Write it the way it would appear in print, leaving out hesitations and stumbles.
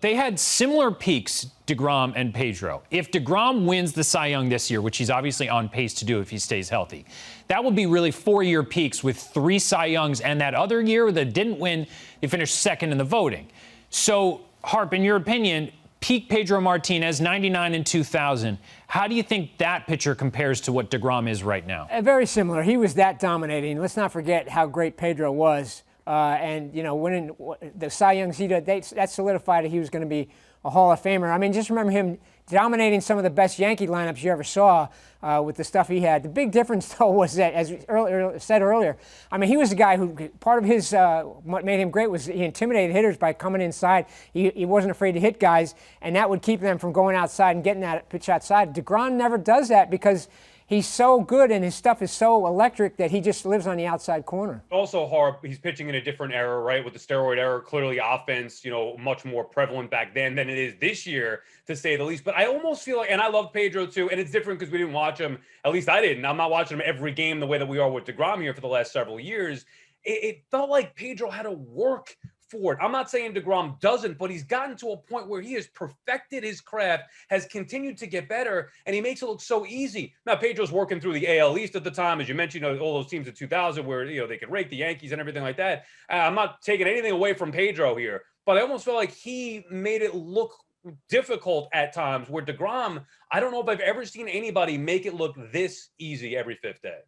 They had similar peaks, deGrom and Pedro. If deGrom wins the Cy Young this year, which he's obviously on pace to do if he stays healthy, that would be really 4-year peaks with 3 Cy Youngs, and that other year that didn't win, they finished second in the voting. So, Harp, in your opinion, peak Pedro Martinez, 99 and 2000. How do you think that pitcher compares to what deGrom is right now? Very similar. He was that dominating. Let's not forget how great Pedro was. And, you know, winning the Cy Youngs, that solidified that he was going to be a Hall of Famer. I mean, just remember him dominating some of the best Yankee lineups you ever saw with the stuff he had. The big difference, though, was that, as said earlier, I mean, he was a guy who, part of his, what made him great was he intimidated hitters by coming inside. He wasn't afraid to hit guys, and that would keep them from going outside and getting that pitch outside. deGrom never does that because he's so good and his stuff is so electric that he just lives on the outside corner. Also, Harp, he's pitching in a different era, right? With the steroid era, clearly offense, you know, much more prevalent back then than it is this year, to say the least. But I almost feel like, and I love Pedro too, and it's different because we didn't watch him. At least I didn't. I'm not watching him every game the way that we are with deGrom here for the last several years. It felt like Pedro had to work for it. I'm not saying deGrom doesn't, but he's gotten to a point where he has perfected his craft, has continued to get better, and he makes it look so easy. Now, Pedro's working through the AL East at the time, as you mentioned, you know, all those teams in 2000 where, you know, they could rake the Yankees and everything like that. I'm not taking anything away from Pedro here, but I almost feel like he made it look difficult at times, where deGrom, I don't know if I've ever seen anybody make it look this easy every fifth day.